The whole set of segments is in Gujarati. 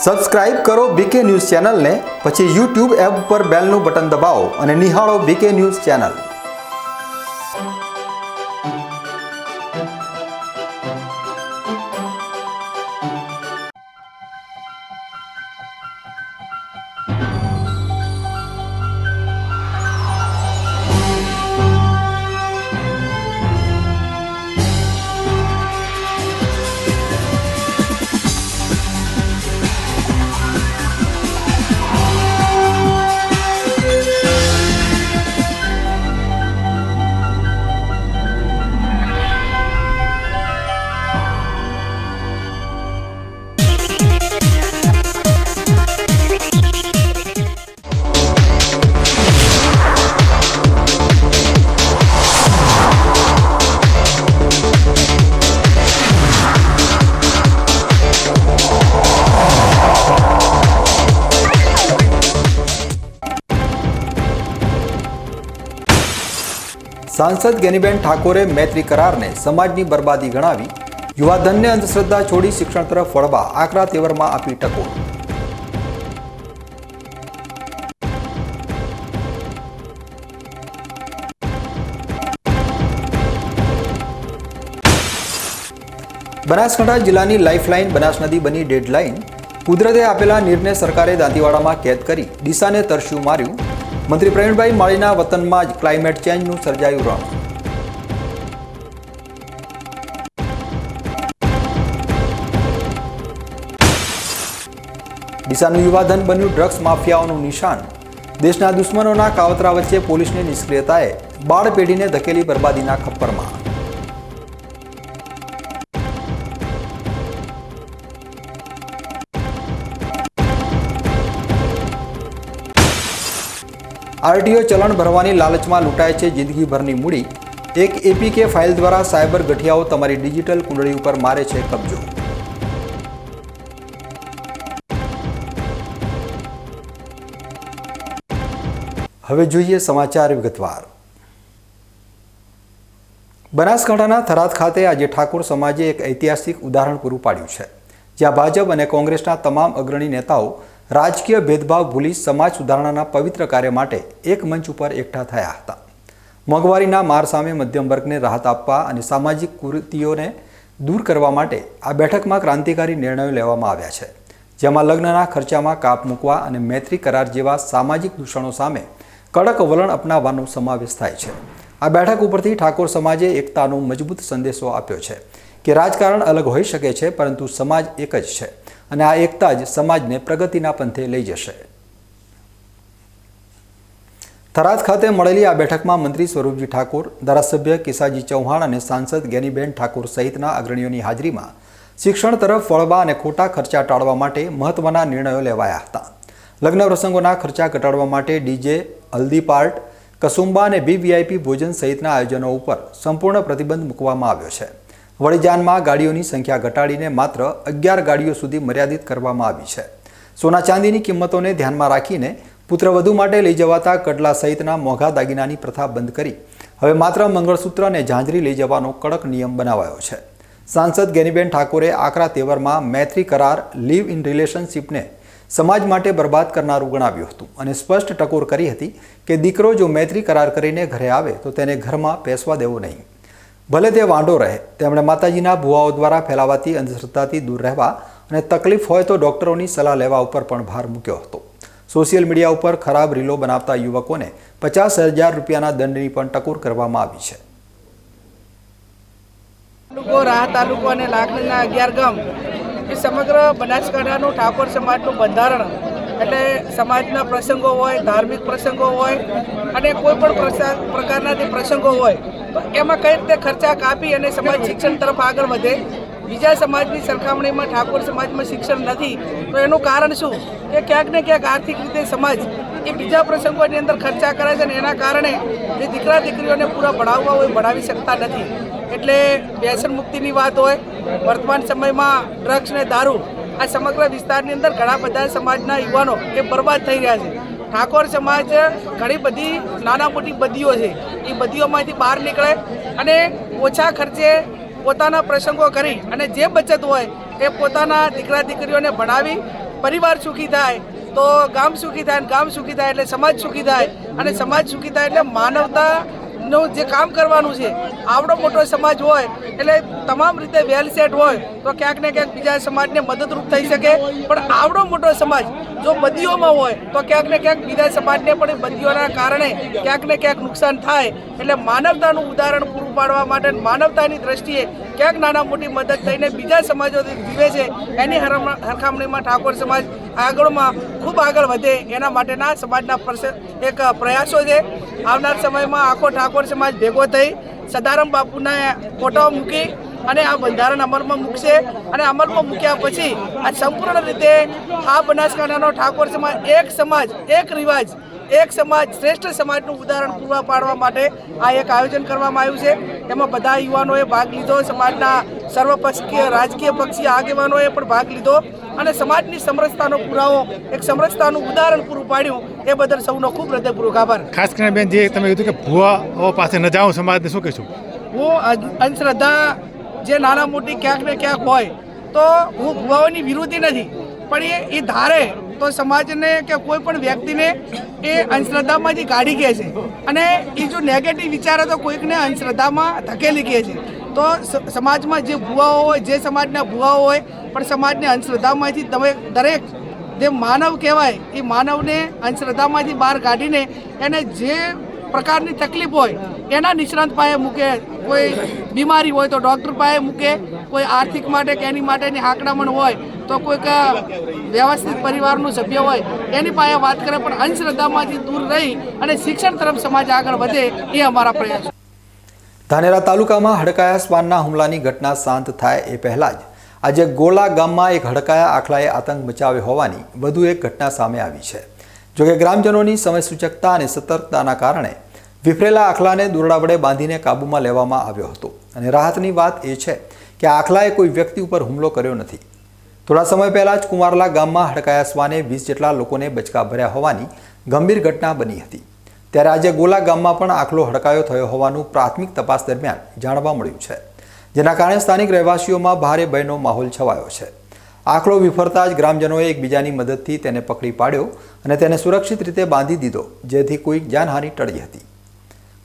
સબસ્ક્રાઇબ કરો બીકે ન્યૂઝ ચેનલને, પછી YouTube એપ પર બેલનું બટન દબાવો અને નિહાળો બીકે ન્યૂઝ ચેનલ। सांसद ज्ञानीबेन ठाकोरे मैत्री करार ने समाज की बर्बादी गणावी, युवाधन ने अंधश्रद्धा छोड़ी शिक्षण तरफ वळवा आकरा तेवर में आपी टकोर। बनासकांठा जिला की लाइफलाइन बनास नदी बनी डेडलाइन। कुदरते आपेला नीरने सरकारे दांतीवाड़ा में कैद करी दिशा ने तरस्यु मार्यु। मंत्री प्रवीणभाई माळीना वतन में क्लाइमेट चेन्जनु सर्जायु रण। दिशानु युवाधन बन्यु ड्रग्स माफियाओनु निशान। देशना दुश्मनोना कावतरा वच्चे पोलीसनी निष्क्रियताए बाळ पेढ़ीने धकेली बर्बादीना खप्परमा। आरटीओ चलन भरवानी लालच में लूंटाय छे जिंदगी भरनी मूड़ी। एक एपीके फाइल द्वारा साइबर गठियाओ तमारी डिजिटल कुंडली पर मारे छे कब्जो। हवे जोईए समाचार विगतवार। बनासकांठाना थराद खाते आज ठाकोर समाजे एक ऐतिहासिक उदाहरण पूरुं पाड्युं छे, ज्यां भाजप अने कोंग्रेसना तमाम अग्रणी नेताओ राजकीय भेदभाव भूली समाज सुधारणाना पवित्र कार्य माटे एक मंच पर एकठा थया हता। मोंघवारीना मार सामे मध्यम वर्गने राहत आपवा अने सामाजिक कुरीतिओने दूर करवा माटे आ बेठकमां क्रांतिकारी निर्णयो लेवामां આવ્યા છે, જેમાં લગ્નના ખર્ચામાં કાપ મૂકવા અને મૈત્રી કરાર જેવા સામાજિક દૂષણો સામે કડક વલણ અપનાવવાનો સમાવેશ થાય છે। આ બેઠક ઉપરથી ઠાકોર સમાજે એકતાનો મજબૂત સંદેશો આપ્યો છે કે રાજકારણ અલગ હોઈ શકે છે, પરંતુ સમાજ એક જ છે અને આ એકતા જ સમાજને પ્રગતિના પંથે લઈ જશે। થરાદ ખાતે મળેલી આ બેઠકમાં મંત્રી સ્વરૂપજી ઠાકોર, ધારાસભ્ય કેસાજી ચૌહાણ અને સાંસદ જ્ઞાનીબેન ઠાકોર સહિતના અગ્રણીઓની હાજરીમાં શિક્ષણ તરફ વળવા અને ખોટા ખર્ચા ટાળવા માટે મહત્વના નિર્ણયો લેવાયા હતા। લગ્ન પ્રસંગોના ખર્ચા ઘટાડવા માટે ડીજે, હલ્દી પાર્ટ, કસુંબા અને વીવીઆઈપી ભોજન સહિતના આયોજનો ઉપર સંપૂર્ણ પ્રતિબંધ મૂકવામાં આવ્યો છે। વડીજાનમાં ગાડીઓની સંખ્યા ઘટાડીને માત્ર 11 ગાડીઓ સુધી મર્યાદિત કરવામાં આવી છે। સોના ચાંદીની કિંમતોને ધ્યાનમાં રાખીને પુત્રવધુ માટે લઈ જવાતા કડલા સહિતના મોંઘા દાગીનાની પ્રથા બંધ કરી હવે માત્ર મંગળસૂત્ર અને ઝાંઝરી લઈ જવાનો કડક નિયમ બનાવાયો છે। સાંસદ જ્ઞાનીબેન ઠાકોરે આકરા તેવરમાં મૈત્રી કરાર, લીવ ઇન રિલેશનશીપને સમાજ માટે બરબાદ કરનારું ગણાવ્યું હતું અને સ્પષ્ટ ટકોર કરી હતી કે દીકરો જો મૈત્રી કરાર કરીને ઘરે આવે તો તેને ઘરમાં પેસવા દેવો નહીં, ભલે તે વાંઢો રહે। તેમણે માતાજીના ભુવાઓ દ્વારા ફેલાવાતી અંધશ્રદ્ધાથી દૂર રહેવા અને તકલીફ હોય તો ડોક્ટરોની સલાહ લેવા ઉપર પણ ભાર મૂક્યો હતો। સોશિયલ મીડિયા ઉપર ખરાબ રીલો બનાવતા યુવકોને 50,000 રૂપિયાના દંડની પણ ટકોર કરવામાં આવી છે। રાહ તાલુકો અને લાખણીના 11 ગામ એ સમગ્ર બનાસકાંઠાનું ઠાકોર સમાજનું બંધારણ એટલે સમાજના પ્રસંગો હોય, ધાર્મિક પ્રસંગો હોય અને કોઈ પણ પ્રકારના જે પ્રસંગો હોય તો એમાં કઈ રીતે ખર્ચા કાપી અને સમાજ શિક્ષણ તરફ આગળ વધે। બીજા સમાજની સરખામણીમાં ઠાકોર સમાજમાં શિક્ષણ નથી તો એનું કારણ શું કે ક્યાંક ને ક્યાંક આર્થિક રીતે સમાજ એ બીજા પ્રસંગોની અંદર ખર્ચા કરે છે અને એના કારણે જે દીકરા દીકરીઓને પૂરા ભણાવવા હોય ભણાવી શકતા નથી। એટલે વ્યસન મુક્તિની વાત હોય, વર્તમાન સમયમાં ડ્રગ્સ ને દારૂ આ સમગ્ર વિસ્તારની અંદર ઘણા બધા સમાજના યુવાનો એ બરબાદ થઈ રહ્યા છે। ઠાકોર સમાજ ઘણી બધી નાના મોટી બદીઓ છે, એ બદીઓમાંથી બહાર નીકળે અને ઓછા ખર્ચે પોતાના પ્રસંગો કરી અને જે બચત હોય એ પોતાના દીકરા દીકરીઓને ભણાવી પરિવાર સુખી થાય તો ગામ સુખી થાય, અને ગામ સુખી થાય એટલે સમાજ સુખી થાય, અને સમાજ સુખી થાય એટલે માનવતાનું જે કામ કરવાનું છે, આવડો મોટો સમાજ હોય એટલે તમામ રીતે વેલ સેટ હોય તો ક્યાંક ને ક્યાંક બીજા સમાજને મદદરૂપ થઈ શકે. પણ આવડો મોટો સમાજ જો બદીઓમાં હોય તો ક્યાંક ને ક્યાંક બીજા સમાજને પણ એ બદીઓના કારણે ક્યાંક ને ક્યાંક નુકસાન થાય. એટલે માનવતાનું ઉદાહરણ પૂરું પાડવા માટે માનવતાની દ્રષ્ટિએ ક્યાંક નાના મોટી મદદ થઈને બીજા સમાજો જીવે છે એની હરખામણીમાં ઠાકોર સમાજ ખૂબ આગળ વધે એના માટેના સમાજના એક પ્રયાસો છે. આવનાર સમયમાં આખો ઠાકોર સમાજ ભેગો થઈ સદારામ બાપુના ફોટો મૂકી અને આ બંધારણ અમલમાં મૂકશે, અને અમલમાં મૂક્યા પછી આ સંપૂર્ણ રીતે આ બનાસકાંઠાનો ઠાકોર સમાજ એક રિવાજ, એક સમાજ, શ્રેષ્ઠ સમાજનું ઉદાહરણ પૂરા પાડવા માટે આ એક આયોજન કરવામાં આવ્યું છે. એમાં બધા યુવાનોએ ભાગ લીધો, સમાજના સર્વપક્ષીય રાજકીય પક્ષીય આગેવાનોએ પણ ભાગ લીધો અને સમાજની સમરસતાનો પુરાવો, એક સમરસતાનું ઉદાહરણ પૂરું પાડ્યું. એ બદલ સૌનો ખૂબ હૃદયપૂર્વક આભાર. ખાસ કરીને બેન, જે તમે કીધું કે ભુવાઓ પાસે ન જાઉં, સમાજને શું કહીશું? હું અંધશ્રદ્ધા જે નાના મોટી ક્યાંક ને ક્યાંક હોય તો હું ભુવાઓની વિરોધી નથી, પણ એ ધારે તો સમાજને કે કોઈ પણ વ્યક્તિને એ અંધશ્રદ્ધામાંથી કાઢી કહે છે, અને એ જો નેગેટિવ વિચારે તો કોઈકને અંધશ્રદ્ધામાં ધકેલી કહે છે. તો સમાજમાં જે ભુવાઓ હોય, જે સમાજના ભુવાઓ હોય, પણ સમાજને અંધશ્રદ્ધામાંથી દરેક જે માનવ કહેવાય એ માનવને અંધશ્રદ્ધામાંથી બહાર કાઢીને એને જે પ્રકારની તકલીફ હોય એના નિષ્ણાંત પાસે મૂકે. કોઈ બીમારી હોય તો ડૉક્ટર પાસે મૂકે, કોઈ આર્થિક માટે કે એની માટેની આંકડામણ હોય તો કોઈક વ્યવસ્થિત પરિવારનું સભ્ય હોય એની પાસે વાત કરે, પણ અંધશ્રદ્ધામાંથી દૂર રહી અને શિક્ષણ તરફ સમાજ આગળ વધે એ અમારા પ્રયાસ. ધાનેરા તાલુકામાં હડકાયા શ્વાનના હુમલાની ઘટના શાંત થાય એ પહેલાં જ આજે ગોલા ગામમાં એક હડકાયા આખલાએ આતંક મચાવ્યો હોવાની વધુ એક ઘટના સામે આવી છે. જોકે ગ્રામજનોની સમયસૂચકતા અને સતર્કતાના કારણે વિફરેલા આખલાને દોરડા વડે બાંધીને કાબૂમાં લેવામાં આવ્યો હતો. અને રાહતની વાત એ છે કે આખલાએ કોઈ વ્યક્તિ ઉપર હુમલો કર્યો નથી. થોડા સમય પહેલાં જ કુંવારલા ગામમાં હડકાયા શ્વાને 20 જેટલા લોકોને બચકા ભર્યા હોવાની ગંભીર ઘટના બની હતી. ત્યારે આજે ગોલા ગામમાં પણ આખલો હડકાયો થયો હોવાનું પ્રાથમિક તપાસ દરમિયાન જાણવા મળ્યું છે, જેના કારણે સ્થાનિક રહેવાસીઓમાં ભારે ભયનો માહોલ છવાયો છે. આખલો વિફરતા જ ગ્રામજનોએ એકબીજાની મદદથી તેને પકડી પાડ્યો અને તેને સુરક્ષિત રીતે બાંધી દીધો, જેથી કોઈ જાનહાનિ ટળી હતી.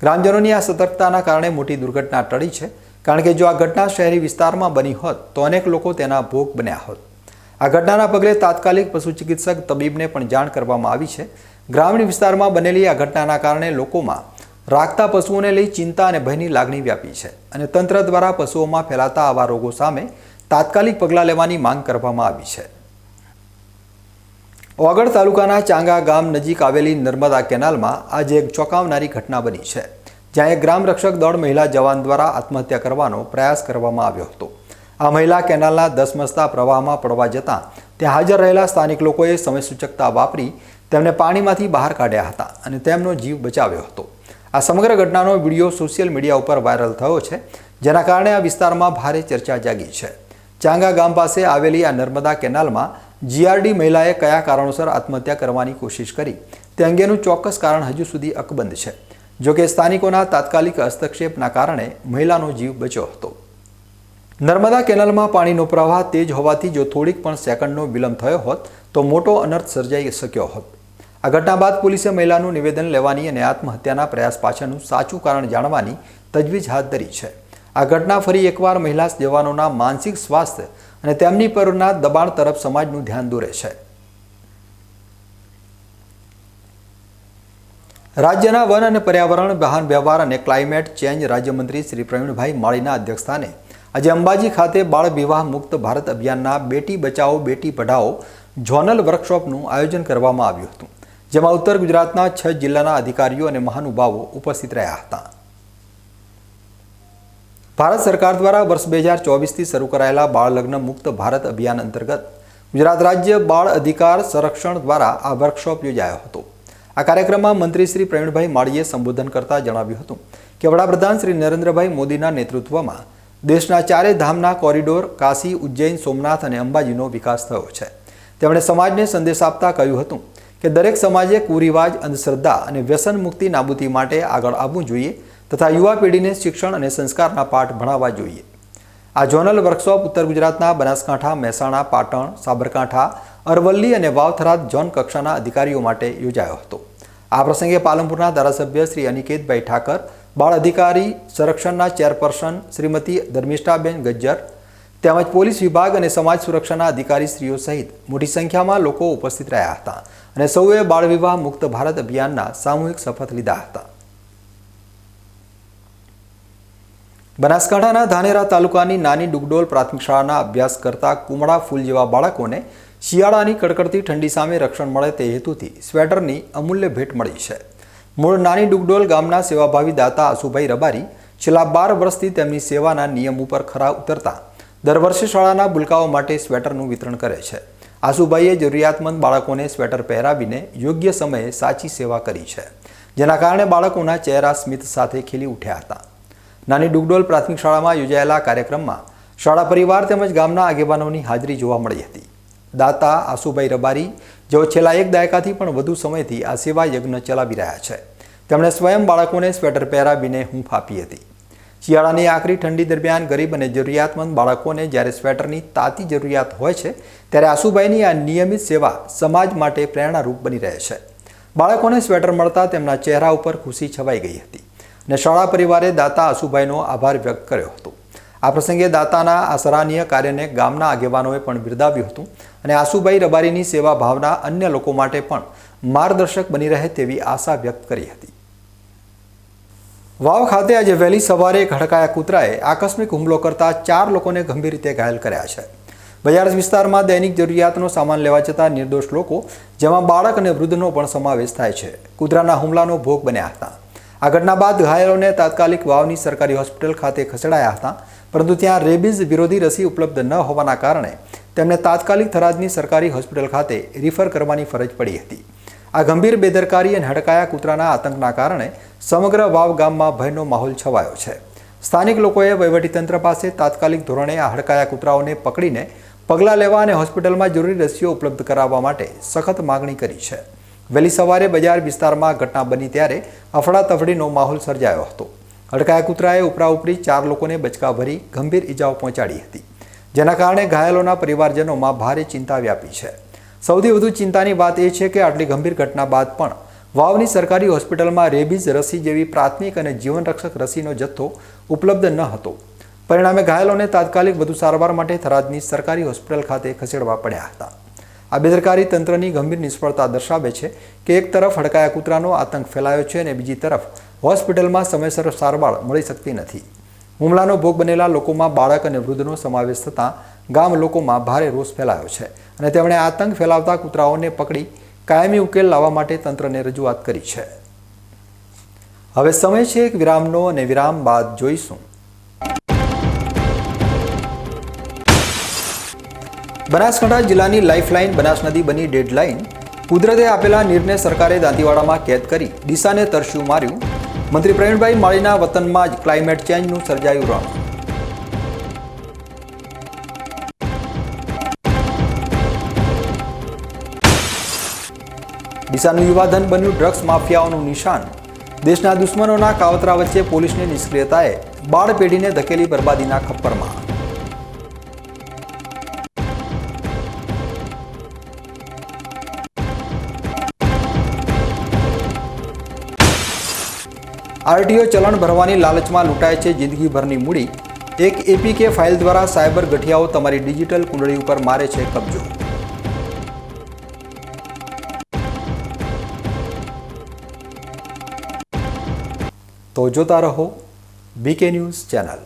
ગ્રામજનોની આ સતર્કતાના કારણે મોટી દુર્ઘટના ટળી છે, કારણ કે જો આ ઘટના શહેરી વિસ્તારમાં બની હોત તો અનેક લોકો તેના ભોગ બન્યા હોત. આ ઘટનાના પગલે તાત્કાલિક પશુ ચિકિત્સક તબીબને પણ જાણ કરવામાં આવી છે. ગ્રામીણ વિસ્તારમાં બનેલી આ ઘટનાના કારણે લોકોમાં રાખતા પશુઓને લઈ ચિંતા અને ભયની લાગણી વ્યાપી છે, અને તંત્ર દ્વારા પશુઓમાં ફેલાતા આવા રોગો સામે તાત્કાલિક પગલાં લેવાની માંગ કરવામાં આવી છે. વાગડ તાલુકાના ચાંગા ગામ નજીક આવેલી નર્મદા કેનાલમાં આજે એક ચોંકાવનારી ઘટના બની છે, જ્યાં એક ગ્રામ રક્ષક દળ મહિલા જવાન દ્વારા આત્મહત્યા કરવાનો પ્રયાસ કરવામાં આવ્યો હતો. આ મહિલા કેનાલના ધસમસતા પ્રવાહમાં પડવા જતાં ત્યાં હાજર રહેલા સ્થાનિક લોકોએ સમયસૂચકતા વાપરી તેમને પાણીમાંથી બહાર કાઢ્યા હતા અને તેમનો જીવ બચાવ્યો હતો. આ સમગ્ર ઘટનાનો વિડીયો સોશિયલ મીડિયા ઉપર વાયરલ થયો છે, જેના કારણે આ વિસ્તારમાં ભારે ચર્ચા જાગી છે. ચાંગા ગામ પાસે આવેલી આ નર્મદા કેનાલમાં જીઆરડી મહિલાએ કયા કારણોસર આત્મહત્યા કરવાની કોશિશ કરી તે અંગેનું ચોક્કસ કારણ હજુ સુધી અકબંધ છે. જોકે સ્થાનિકોના તાત્કાલિક હસ્તક્ષેપના કારણે મહિલાનો જીવ બચ્યો હતો. નર્મદા કેનાલમાં પાણીનો પ્રવાહ તેજ હોવાથી જો થોડીક પણ સેકન્ડનો વિલંબ થયો હોત તો મોટો અનર્થ સર્જાઈ શક્યો હોત. આ ઘટના બાદ પોલીસે મહિલાનું નિવેદન લેવાની અને આત્મહત્યાના પ્રયાસ પાછળનું સાચું કારણ જાણવાની તજવીજ હાથ ધરી છે. આ ઘટના ફરી એકવાર મહિલા જવાનોના માનસિક સ્વાસ્થ્ય અને તેમની પરના દબાણ તરફ સમાજનું ધ્યાન દોરે છે. રાજ્યના વન અને પર્યાવરણ, વાહન વ્યવહાર અને ક્લાઇમેટ ચેન્જ રાજ્યમંત્રી શ્રી પ્રવીણભાઈ માળીના અધ્યક્ષસ્થાને આજે અંબાજી ખાતે બાળ વિવાહ મુક્ત ભારત અભિયાનના બેટી બચાવો બેટી પઢાઓ ઝોનલ વર્કશોપનું આયોજન કરવામાં આવ્યું હતું, જેમાં ઉત્તર ગુજરાતના 6 જિલ્લાના અધિકારીઓ અને મહાનુભાવો ઉપસ્થિત રહ્યા હતા. ભારત સરકાર દ્વારા વર્ષ 2024થી શરૂ કરાયેલા બાળ લગ્ન મુક્ત ભારત અભિયાન અંતર્ગત ગુજરાત રાજ્ય બાળ અધિકાર સંરક્ષણ દ્વારા આ વર્કશોપ યોજાયો હતો. આ કાર્યક્રમમાં મંત્રી શ્રી પ્રવીણભાઈ માળીએ સંબોધન કરતા જણાવ્યું હતું કે વડાપ્રધાન શ્રી નરેન્દ્રભાઈ મોદીના નેતૃત્વમાં દેશના 4 ધામના કોરિડોર કાશી, ઉજ્જૈન, સોમનાથ અને અંબાજીનો વિકાસ થયો છે. તેમણે સમાજને સંદેશ આપતા કહ્યું હતું કે દરેક સમાજે કુરિવાજ, અંધશ્રદ્ધા અને વ્યસન મુક્તિ નાબૂદી માટે આગળ આવવું જોઈએ તથા યુવા પેઢીને શિક્ષણ અને સંસ્કારના પાઠ ભણાવવા જોઈએ. આ ઝોનલ વર્કશોપ ઉત્તર ગુજરાતના બનાસકાંઠા, મહેસાણા, પાટણ, સાબરકાંઠા, અરવલ્લી અને વાવથરાદ ઝોન કક્ષાના અધિકારીઓ માટે યોજાયો હતો. આ પ્રસંગે પાલનપુરના ધારાસભ્ય શ્રી અનિકેતભાઈ ઠાકર, બાળ અધિકારી સંરક્ષણના ચેરપર્સન શ્રીમતી ધર્મિષ્ઠાબેન ગજ્જર તેમજ પોલીસ વિભાગ અને સમાજ સુરક્ષાના અધિકારીશ્રીઓ સહિત મોટી સંખ્યામાં લોકો ઉપસ્થિત રહ્યા હતા અને સૌએ બાળ વિવાહ મુક્ત ભારત અભિયાનના સામૂહિક શપથ લીધા હતા. બનાસકાંઠાના ધાનેરા તાલુકાની નાની ડુગડોલ પ્રાથમિક શાળાના અભ્યાસ કરતા કુમળા ફૂલ જેવા બાળકોને શિયાળાની કડકડતી ઠંડી સામે રક્ષણ મળે તે હેતુથી સ્વેટરની અમૂલ્ય ભેટ મળી છે. મૂળ નાની ડુગડોલ ગામના સેવાભાવી દાતા આસુભાઈ રબારી છેલ્લા 12 વર્ષથી તેમની સેવાના નિયમ ઉપર ખરા ઉતરતા દર વર્ષે શાળાના ભૂલકાઓ માટે સ્વેટરનું વિતરણ કરે છે. આસુભાઈએ જરૂરિયાતમંદ બાળકોને સ્વેટર પહેરાવીને યોગ્ય સમયે સાચી સેવા કરી છે, જેના કારણે બાળકોના ચહેરા સ્મિત સાથે ખીલી ઉઠ્યા હતા. નાની ડુગડોલ પ્રાથમિક શાળામાં યોજાયેલા કાર્યક્રમમાં શાળા પરિવાર તેમજ ગામના આગેવાનોની હાજરી જોવા મળી હતી. દાતા આસુભાઈ રબારી, જેઓ છેલ્લા 1 દાયકાથી પણ વધુ સમયથી આ સેવા યજ્ઞ ચલાવી રહ્યા છે, તેમણે સ્વયં બાળકોને સ્વેટર પહેરાવીને હૂંફ આપી હતી. શિયાળાની આકરી ઠંડી દરમિયાન ગરીબ અને જરૂરિયાતમંદ બાળકોને જ્યારે સ્વેટરની તાતી જરૂરિયાત હોય છે, ત્યારે આસુભાઈની આ નિયમિત સેવા સમાજ માટે પ્રેરણારૂપ બની રહે છે. બાળકોને સ્વેટર મળતા તેમના ચહેરા ઉપર ખુશી છવાઈ ગઈ હતી અને શાળા પરિવારે દાતા આસુભાઈનો આભાર વ્યક્ત કર્યો હતો. આ પ્રસંગે દાતાના આ સરાહનીય કાર્યને ગામના આગેવાનોએ પણ બિરદાવ્યું હતું અને આસુભાઈ રબારીની સેવા ભાવના અન્ય લોકો માટે પણ માર્ગદર્શક બની રહે તેવી આશા વ્યક્ત કરી હતી. વાવ ખાતે આજે વહેલી સવારે એક હડકાયા કૂતરાએ આકસ્મિક હુમલો કરતા 4 લોકોને ગંભીર રીતે ઘાયલ કર્યા છે. બજાર વિસ્તારમાં દૈનિક જરૂરિયાતનો સામાન લેવા જતા નિર્દોષ લોકો, જેમાં બાળક અને વૃદ્ધનો પણ સમાવેશ થાય છે, કૂતરાના હુમલાનો ભોગ બન્યા હતા. આ ઘટના બાદ ઘાયલોને તાત્કાલિક વાવની સરકારી હોસ્પિટલ ખાતે ખસેડાયા હતા, પરંતુ ત્યાં રેબીઝ વિરોધી રસી ઉપલબ્ધ ન હોવાના કારણે તેમને તાત્કાલિક થરાદની સરકારી હોસ્પિટલ ખાતે રિફર કરવાની ફરજ પડી હતી. આ ગંભીર બેદરકારી અને હડકાયા કૂતરાના આતંકના કારણે સમગ્ર વાવ ગામમાં ભયનો માહોલ છવાયો છે. સ્થાનિક લોકોએ વહીવટીતંત્ર પાસે તાત્કાલિક ધોરણે આ હડકાયા કૂતરાઓને પકડીને પગલાં લેવા અને હોસ્પિટલમાં જરૂરી રસીઓ ઉપલબ્ધ કરાવવા માટે સખત માગણી કરી છે. વહેલી સવારે બજાર વિસ્તારમાં ઘટના બની ત્યારે અફડાતફડીનો માહોલ સર્જાયો હતો. હડકાયા કૂતરાએ ઉપરાઉપરી 4 લોકોને બચકા ભરી ગંભીર ઈજાઓ પહોંચાડી હતી, જેના કારણે ઘાયલોના પરિવારજનોમાં ભારે ચિંતા વ્યાપી છે. સૌથી વધુ ચિંતાની વાત એ છે કે આટલી ગંભીર ઘટના બાદ પણ વાવની સરકારી હોસ્પિટલમાં રેબીઝ રસી જેવી પ્રાથમિક અને જીવનરક્ષક રસીનો જથ્થો ઉપલબ્ધ ન હતો. પરિણામે ઘાયલોને તાત્કાલિક વધુ સારવાર માટે થરાદની સરકારી હોસ્પિટલ ખાતે ખસેડવા પડ્યા હતા. આ બેદરકારી તંત્રની ગંભીર નિષ્ફળતા દર્શાવે છે કે એક તરફ હડકાયા કૂતરાનો આતંક ફેલાયો છે અને બીજી તરફ હોસ્પિટલમાં સમયસર સારવાર મળી શકતી નથી. હુમલાનો ભોગ બનેલા લોકોમાં બાળક અને વૃદ્ધનો સમાવેશ થતાં ગામ લોકોમાં ભારે રોષ ફેલાયો છે અને તેમણે આતંક ફેલાવતા કૂતરાઓને પકડી કાયમી ઉકેલ લાવવા માટે તંત્રને રજૂઆત કરી છે. હવે સમય છે એક વિરામનો અને વિરામ બાદ જોઈશું બનાસકાંઠા જિલ્લાની લાઇફલાઇન બનાસ નદી બની ડેડલાઇન. કુદરતે આપેલા નીરને સરકારે દાંતીવાડામાં કેદ કરી ડીસાને તરસ્યું માર્યું. મંત્રી પ્રવીણભાઈ માળીના વતનમાં જ ક્લાઇમેટ ચેન્જનું સર્જાયું રણ. ડીસાનું યુવાધન બન્યું ડ્રગ્સ માફિયાઓનું નિશાન. દેશના દુશ્મનોના કાવતરા વચ્ચે પોલીસની નિષ્ક્રિયતાએ બાળ પેઢીને ધકેલી બરબાદીના ખપ્પરમાં. આરટીઓ ચલણ ભરવાની લાલચમાં લૂંટાય છે જિંદગીભરની મૂડી. એક એપીકે ફાઇલ દ્વારા સાયબર ગઠિયાઓ તમારી ડિજિટલ કુંડળી ઉપર મારે છે કબજો. તો જોતા રહો બીકે ન્યૂઝ ચેનલ.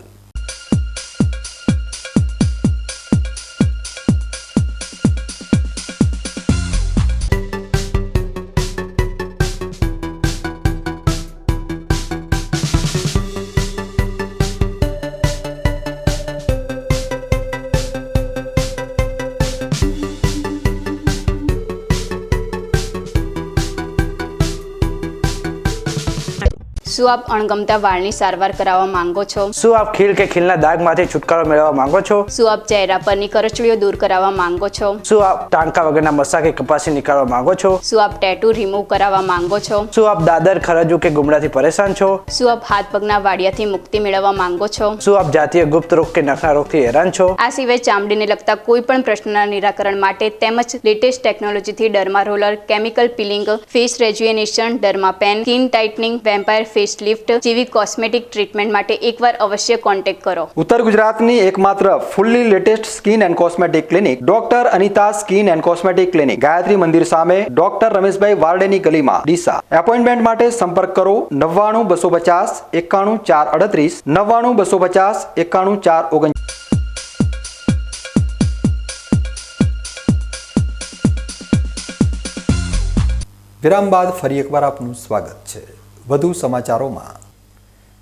શું આપ અણગમતા વાળની સારવાર કરાવવા માંગો છો? શું આપ ખીલ કે ખીલના દાગમાંથી છુટકારો મેળવવા માંગો છો? શું આપ ચહેરા પરની કરચલીઓ દૂર કરાવવા માંગો છો? શું આપ ટાંકા વગરના મસા કે કપાસી નીકાળવા માંગો છો? શું આપ ટેટુ રિમૂવ કરાવવા માંગો છો? શું આપ દાદર ખરજુ કે ગુમડાથી પરેશાન છો? શું આપ હાથ પગના વાડિયાથી મુક્તિ મેળવવા માંગો છો? શું આપ જાતીય ગુપ્ત રોગ કે નખના રોગથી હેરાન છો? આ સિવાય ચામડીને લગતા કોઈ પણ પ્રશ્નના નિરાકરણ માટે તેમજ લેટેસ્ટ ટેકનોલોજીથી derma roller, chemical peeling, face rejuvenation, derma pen, skin tightening, vampire face lift જેવી કોસ્મેટિક ટ્રીટમેન્ટ માટે એકવાર અવશ્ય કોન્ટેક્ટ કરો. ઉત્તર ગુજરાતની એકમાત્ર fully latest skin and cosmetic clinic doctor Anita skin and cosmetic clinic, Gayatri મંદિર સામે, ડોક્ટર રમેશભાઈ વારડેની ગલીમાં, ડીસા. એપોઇન્ટમેન્ટ માટે સંપર્ક કરો 99 250 91 438 99 250 91 439. વિરામ બાદ ફરી એકવાર આપનું સ્વાગત છે. વધુ સમાચારોમાં.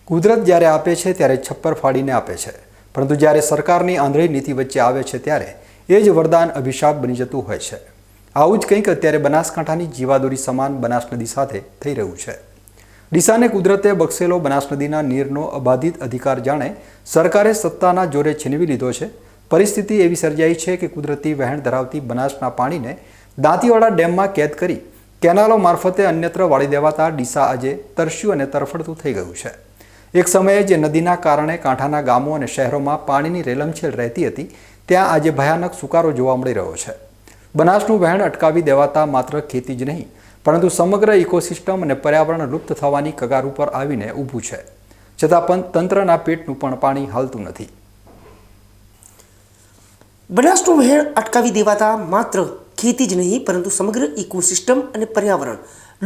કુદરત જ્યારે આપે છે ત્યારે છપ્પર ફાડીને આપે છે, પરંતુ જ્યારે સરકારની આંધળી નીતિ વચ્ચે આવે છે ત્યારે એ જ વરદાન અભિશાપ બની જતું હોય છે. આવું જ કંઈક અત્યારે બનાસકાંઠાની જીવાદોરી સમાન બનાસ નદી સાથે થઈ રહ્યું છે. ડીસાને કુદરતે બક્ષેલો બનાસ નદીના નીરનો અબાધિત અધિકાર જાણે સરકારે સત્તાના જોરે છીનવી લીધો છે. પરિસ્થિતિ એવી સર્જાઈ છે કે કુદરતી વહેણ ધરાવતી બનાસના પાણીને દાંતીવાડા ડેમમાં કેદ કરી કેનાલો મારફતે અન્યત્ર વાળી દેવાતા ડીસા આજે તરસ્યું અને તરફડતું થઈ ગયું છે. એક સમયે જે નદીના કારણે કાંઠાના ગામો અને શહેરોમાં પાણીની રેલમછેલ રહેતી હતી, ત્યાં આજે ભયાનક સુકારો જોવા મળી રહ્યો છે. બનાસનું વહેણ અટકાવી દેવાતા માત્ર ખેતી જ નહીં, પરંતુ સમગ્ર ઇકોસિસ્ટમ અને પર્યાવરણ લુપ્ત થવાની કગાર ઉપર આવીને ઊભું છે. છતાં પણ તંત્રના પેટનું પણ પાણી હાલતું નથી. બનાસનું વહેણ અટકાવી દેવાતા માત્ર ખેતી જ નહીં, પરંતુ સમગ્ર ઇકોસિસ્ટમ અને પર્યાવરણ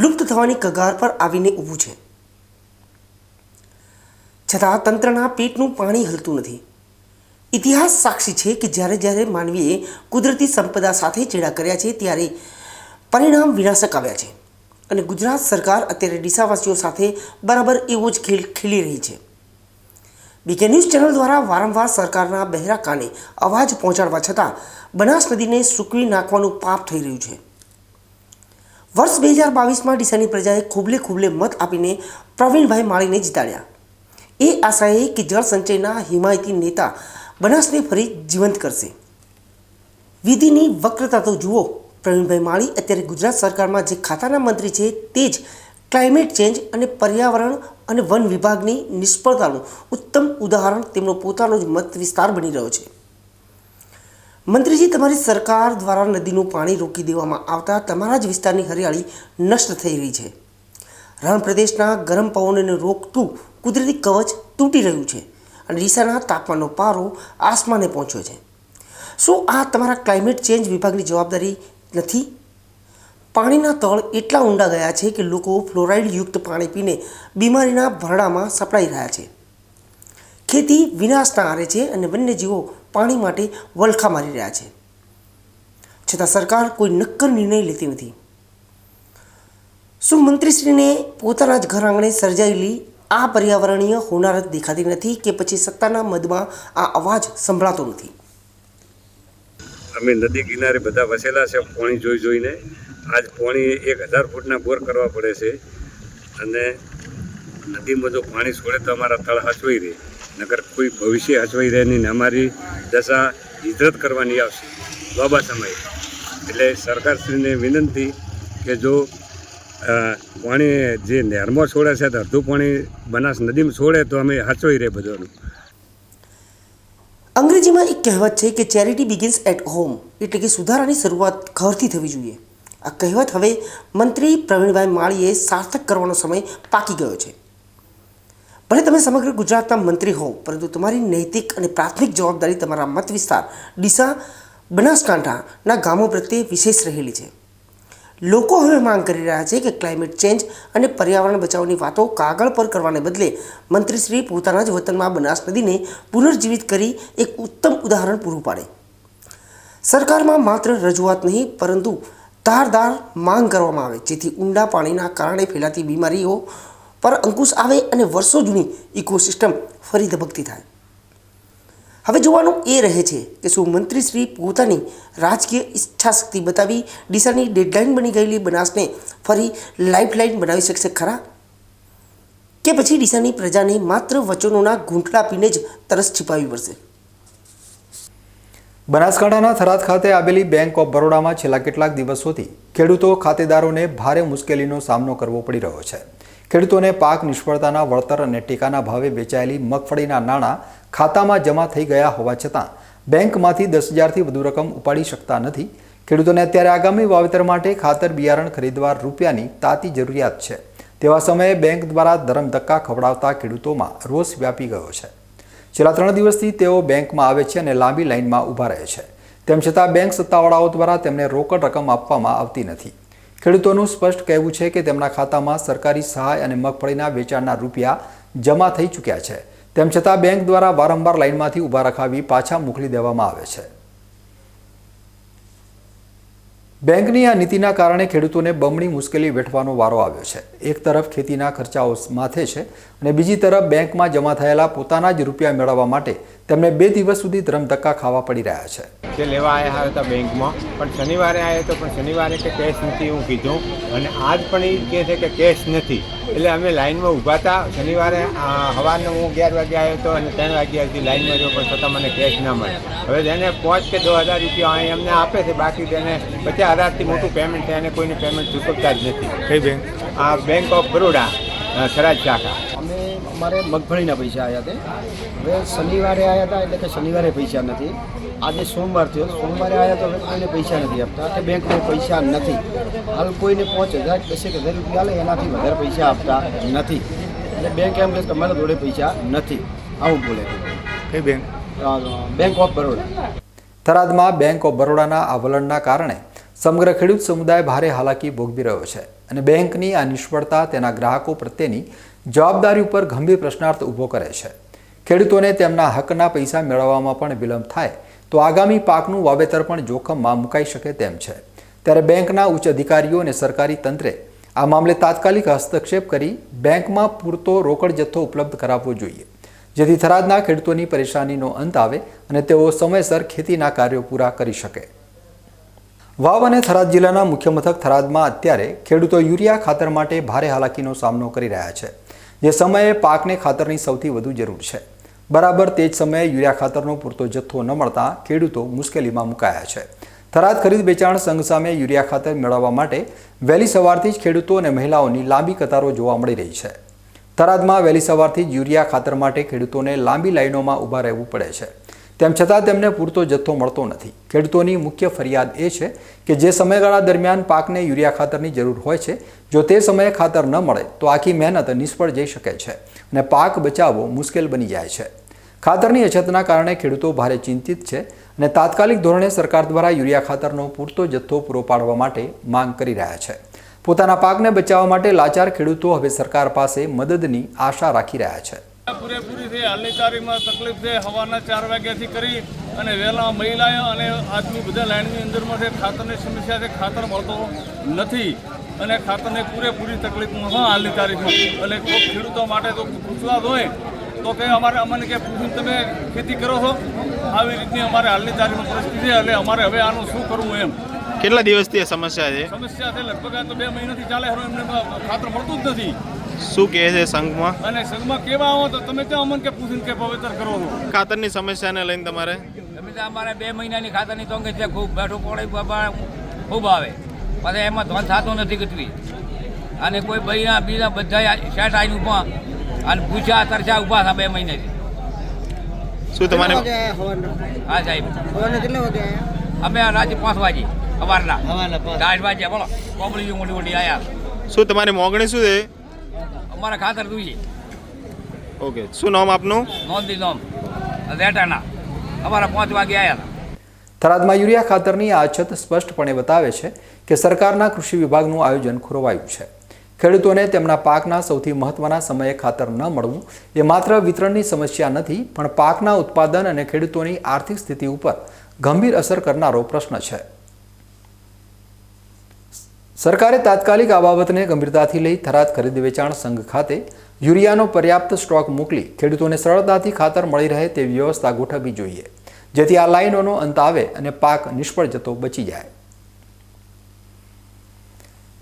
લુપ્ત થવાની કગાર પર આવીને ઊભું છે. છતાં તંત્રના પેટનું પાણી હલતું નથી. ઇતિહાસ સાક્ષી છે કે જ્યારે માનવીએ કુદરતી સંપદા સાથે ચેડા કર્યા છે ત્યારે પરિણામ વિનાશક આવ્યા છે. અને ગુજરાત સરકાર અત્યારે ડીસાવાસીઓ સાથે બરાબર એવો જ ખેલ ખેલી રહી છે. બીકે ન્યૂઝ ચેનલ દ્વારા વારંવાર સરકારના બહેરા કાને અવાજ પહોંચાડવા છતાં બનાસ નદીને સૂકવી નાખવાનું પાપ થઈ રહ્યું છે. વર્ષ 2022માં ડીસાની પ્રજાએ ખૂબલે મત આપીને પ્રવીણભાઈ માળીને જીતાડ્યા. એ આશાએ કે જળ સંચયના હિમાયતી નેતા બનાસને ફરી જીવંત કરશે. વિધિની વક્રતા તો જુઓ. પ્રવીણભાઈ માળી અત્યારે ગુજરાત સરકારમાં જે ખાતાના મંત્રી છે તે જ ક્લાઇમેટ ચેન્જ અને પર્યાવરણ અને વન વિભાગની નિષ્ફળતાનું ઉત્તમ ઉદાહરણ તેમનો પોતાનો જ મત વિસ્તાર બની રહ્યો છે. મંત્રીજી, તમારી સરકાર દ્વારા નદીનું પાણી રોકી દેવામાં આવતા તમારા જ વિસ્તારની હરિયાળી નષ્ટ થઈ રહી છે. રણ પ્રદેશના ગરમ પવનોને રોકતું કુદરતી કવચ તૂટી રહ્યું છે અને ડીસાના તાપમાનનો પારો આસમાને પહોંચ્યો છે. શું આ તમારા ક્લાઇમેટ ચેન્જ વિભાગની જવાબદારી નથી? પાણીના તળ એટલા ઊંડા ગયા છે કે લોકો ફ્લોરાઇડ યુક્ત પાણી પીને બીમારીના ભરડામાં સપડાઈ રહ્યા છે. ખેતી વિનાશના આરે છે અને વન્યજીવો પાણી માટે વલખા મારી રહ્યા છે. છતાં સરકાર કોઈ નક્કર નિર્ણય લેતી નથી. શું મંત્રીશ્રીને પોતાના જ ઘર આંગણે સર્જાયેલી આ પર્યાવરણીય હોનારત દેખાતી નથી કે પછી સત્તાના મદમાં આ અવાજ સંભળાતો નથી? અમે નદી કિનારે બધા વસેલા છે. પાણી જોઈને આજ પાણી 1000 ફૂટના બોર કરવા પડે છે અને નદીમાં જો પાણી છોડે તો અમારા તળ હચવાઈ રહે, નગર કોઈ ભવિષ્ય હચવાઈ રહે નહીં ને અમારી દશા હિજરત કરવાની આવશે બાબા સમયે. એટલે સરકારશ્રીને વિનંતી કે જો પાણી જે નહેરમાં છોડે છે તો અડધું પાણી બનાસ નદીમાં છોડે તો અમે હચવાઈ રહે બધાનું. અંગ્રેજીમાં એક કહેવત છે કે ચેરિટી બિગિન્સ એટ હોમ, એટલે કે સુધારાની શરૂઆત ઘરથી થવી જોઈએ. આ કહેવત હવે મંત્રી પ્રવીણભાઈ માળીએ સાર્થક કરવાનો સમય પાકી ગયો છે. ભલે તમે સમગ્ર ગુજરાતના મંત્રી હો, પરંતુ તમારી નૈતિક અને પ્રાથમિક જવાબદારી તમારા મત વિસ્તાર ડીસા બનાસકાંઠાના ગામો પ્રત્યે વિશેષ રહેલી છે. લોકો હવે માંગ કરી રહ્યા છે કે ક્લાઇમેટ ચેન્જ અને પર્યાવરણ બચાવની વાતો કાગળ પર કરવાને બદલે મંત્રીશ્રી પોતાના જ વતનમાં બનાસ નદીને પુનર્જીવિત કરી એક ઉત્તમ ઉદાહરણ પૂરું પાડે. સરકારમાં માત્ર રજૂઆત નહીં, પરંતુ ધારદાર માંગ કરવામાં આવે જેથી ઊંડા પાણીના કારણે ફેલાતી બીમારીઓ પર અંકુશ આવે અને વર્ષો જૂની ઇકોસિસ્ટમ ફરી ધબકતી થાય. હવે જોવાનું એ રહે છે કે શું મંત્રીશ્રી પોતાની રાજકીય ઈચ્છાશક્તિ બતાવી ડીસાની ડેડલાઇન બની ગયેલી બનાસને ફરી લાઇફલાઇન બનાવી શકશે ખરા? કે પછી ડીસાની પ્રજાને માત્ર વચનોના ઘૂંટડા પીને જ તરસ छिपाવી પડશે? બનાસકાંઠાના થરાદ ખાતે આવેલી બેંક ઓફ બરોડામાં છેલ્લા કેટલાક દિવસોથી ખેડૂતો ખાતેદારોને ભારે મુશ્કેલીનો સામનો કરવો પડી રહ્યો છે. ખેડૂતોને પાક નિષ્ફળતાના વળતર અને ટેકાના ભાવે વેચાયેલી મગફળીના નાણાં ખાતામાં જમા થઈ ગયા હોવા છતાં બેંકમાંથી 10,000થી વધુ રકમ ઉપાડી શકતા નથી. ખેડૂતોને અત્યારે આગામી વાવેતર માટે ખાતર બિયારણ ખરીદવા રૂપિયાની તાતી જરૂરિયાત છે. તેવા સમયે બેંક દ્વારા ધરમધક્કા ખવડાવતા ખેડૂતોમાં રોષ વ્યાપી ગયો છે. છેલ્લા 3 દિવસથી તેઓ બેંકમાં આવે છે અને લાંબી લાઇનમાં ઊભા રહે છે. તેમ છતાં બેંક સત્તાવાળાઓ દ્વારા તેમને રોકડ રકમ આપવામાં આવતી નથી. ખેડૂતોનું સ્પષ્ટ કહેવું છે કે તેમના ખાતામાં સરકારી સહાય અને મગફળીના વેચાણના રૂપિયા જમા થઈ ચૂક્યા છે. તેમ છતાં બેંક દ્વારા વારંવાર લાઇનમાંથી ઊભા રખાવી પાછા મોકલી દેવામાં આવે છે. બેંકની આ નીતિના કારણે ખેડૂતોને બમણી મુશ્કેલી વેઠવાનો વારો આવ્યો છે. એક તરફ ખેતીના ખર્ચાઓ માથે છે અને બીજી તરફ બેંકમાં જમા થયેલા પોતાના જ રૂપિયા મેળવવા માટે તેમને 2 દિવસ સુધી ધરમધક્કા ખાવા પડી રહ્યા છે. જે લેવા આવ્યા હતા બેંકમાં, પણ શનિવારે આવ્યો હતો, પણ શનિવારે કે કેશ નથી એવું કીધું, અને આજ પણ એ કહે છે કે કેશ નથી. એટલે અમે લાઇનમાં ઊભા હતા. શનિવારે સવારના હું 11 વાગે આવ્યો હતો અને 3 વાગ્યા સુધી લાઇનમાં રહ્યો, પણ છતાં મને કેશ ના મળે. હવે તેને 5 કે 2,000 રૂપિયા અહીં અમને આપે છે, બાકી તેને 50,000થી મોટું પેમેન્ટ છે અને કોઈને પેમેન્ટ ચૂકવતા જ નથી. કઈ બેંક? આ બેંક ઓફ બરોડા થરાદ શાખા. અમારે મગફળીના પૈસા આવ્યા હતા. હવે શનિવારે આવ્યા હતા એટલે કે શનિવારે પૈસા નથી. આજે સોમવાર થયો, સોમવારે આવ્યા તો હવે કોઈને પૈસા નથી આપતા કે બેંકમાં પૈસા નથી. હાલ કોઈને 5,000 કે 10,000 રૂપિયા લે એનાથી વધારે પૈસા આપતા નથી. એટલે બેંક એમ કહે કે તમારા જોડે પૈસા નથી, આવું બોલે. કઈ બેંક? Bank of Baroda. થરાદમાં બેંક ઓફ બરોડાના આ વલણના કારણે સમગ્ર ખેડૂત સમુદાય ભારે હાલાકી ભોગવી રહ્યો છે અને બેંકની આ નિષ્ફળતા તેના ગ્રાહકો પ્રત્યેની જવાબદારી ઉપર ગંભીર પ્રશ્નાર્થ ઊભો કરે છે. ખેડૂતોને તેમના હકના પૈસા મેળવવામાં પણ વિલંબ થાય તો આગામી પાકનું વાવેતર પણ જોખમમાં મુકાઈ શકે તેમ છે. ત્યારે બેંકના ઉચ્ચ અધિકારીઓ અને સરકારી તંત્રે આ મામલે તાત્કાલિક હસ્તક્ષેપ કરી બેંકમાં પૂરતો રોકડ જથ્થો ઉપલબ્ધ કરાવવો જોઈએ, જેથી થરાદના ખેડૂતોની પરેશાનીનો અંત આવે અને તેઓ સમયસર ખેતીના કાર્યો પૂરા કરી શકે. વાવ અને થરાદ જિલ્લાના મુખ્ય મથક થરાદમાં અત્યારે ખેડૂતો યુરિયા ખાતર માટે ભારે હાલાકીનો સામનો કરી રહ્યા છે. જે સમયે પાકને ખાતરની સૌથી વધુ જરૂર છે, બરાબર તે જ સમયે યુરિયા ખાતરનો પૂરતો જથ્થો ન મળતા ખેડૂતો મુશ્કેલીમાં મુકાયા છે. થરાદ ખરીદ વેચાણ સંઘ સામે યુરિયા ખાતર મેળવવા માટે વહેલી સવારથી જ ખેડૂતો અને મહિલાઓની લાંબી કતારો જોવા મળી રહી છે. થરાદમાં વહેલી સવારથી જ યુરિયા ખાતર માટે ખેડૂતોને લાંબી લાઈનોમાં ઊભા રહેવું પડે છે. તેમ છતાં તેમને પૂરતો જથ્થો મળતો નથી. ખેડૂતોની મુખ્ય ફરિયાદ એ છે કે જે સમયગાળા દરમિયાન પાકને યુરિયા ખાતરની જરૂર હોય છે, જો તે સમયે ખાતર ન મળે તો આખી મહેનત નિષ્ફળ જઈ શકે છે અને પાક બચાવવો મુશ્કેલ બની જાય છે. ખાતરની અછતના કારણે ખેડૂતો ભારે ચિંતિત છે અને તાત્કાલિક ધોરણે સરકાર દ્વારા યુરિયા ખાતરનો પૂરતો જથ્થો પૂરો પાડવા માટે માંગ કરી રહ્યા છે. પોતાના પાકને બચાવવા માટે લાચાર ખેડૂતો હવે સરકાર પાસે મદદની આશા રાખી રહ્યા છે. પૂરેપૂરી છે. હાલની તારીખમાં તકલીફ છે. સવારના 4 વાગ્યાથી કરી અને વહેલા મહિલાઓ અને આદમી બધા લાઇનની અંદરમાં છે. ખાતરની સમસ્યા છે. ખાતર મળતો નથી અને ખાતરની પૂરેપૂરી તકલીફમાં હાલની તારીખમાં. એટલે કોઈ ખેડૂતો માટે તો પૂછવા હોય તો કે અમને કે પૂછીને તમે ખેતી કરો છો, આવી રીતની અમારે હાલની તારીખમાં પરિસ્થિતિ છે. એટલે અમારે હવે આનું શું કરવું એમ. કેટલા દિવસથી આ સમસ્યા છે? સમસ્યા છે લગભગ આ તો 2 મહિનાથી ચાલે. હવે એમને ખાતર મળતું જ નથી. શું કહે છે સંઘમાં? અને સંઘમાં કેવા આવો તો તમે ત્યાં અમને કે પૂછીને કે વાવેતર કરો છો. ખાતરની સમસ્યાને લઈને તમારે? તમે તો અમારે 2 મહિનાની ખાતરની તંગી છે. ખૂબ બેઠું પડે ખૂબ આવે, પછી એમાં ધોન થતું નથી કચવી. અને કોઈ ભાઈના બીજા બધા શેઠ આવીને ઊભા અને પૂછ્યા તરછા ઊભા હતા 2 મહિનાથી. શું તમારે? હા સાહેબ. કેટલા વાગે અમે રાતે 5 વાગે સવારના 10 વાગે બોલો કોબળી મોટી મોટી આવ્યા. શું તમારી મોગણી શું છે? અમારા ખાતર જોઈએ. ઓકે, શું નામ આપનું? નોંધી નામ રેટાના. અમારા 5 વાગે આવ્યા હતા. થરાદમાં યુરિયા ખાતરની આ અછત સ્પષ્ટપણે બતાવે છે કે સરકારના કૃષિ વિભાગનું આયોજન ખોરવાયું છે. ખેડૂતોને તેમના પાકના સૌથી મહત્વના સમયે ખાતર ન મળવું એ માત્ર વિતરણની સમસ્યા નથી, પણ પાકના ઉત્પાદન અને ખેડૂતોની આર્થિક સ્થિતિ ઉપર ગંભીર અસર કરનારો પ્રશ્ન છે. સરકારે તાત્કાલિક આ બાબતને ગંભીરતાથી લઈ થરાદ ખરીદ વેચાણ સંઘ ખાતે યુરિયાનો પર્યાપ્ત સ્ટોક મોકલી ખેડૂતોને સરળતાથી ખાતર મળી રહે તેવી વ્યવસ્થા ગોઠવવી જોઈએ, જેથી આ લાઈનોનો અંત આવે અને પાક નિષ્ફળ જતો બચી જાય.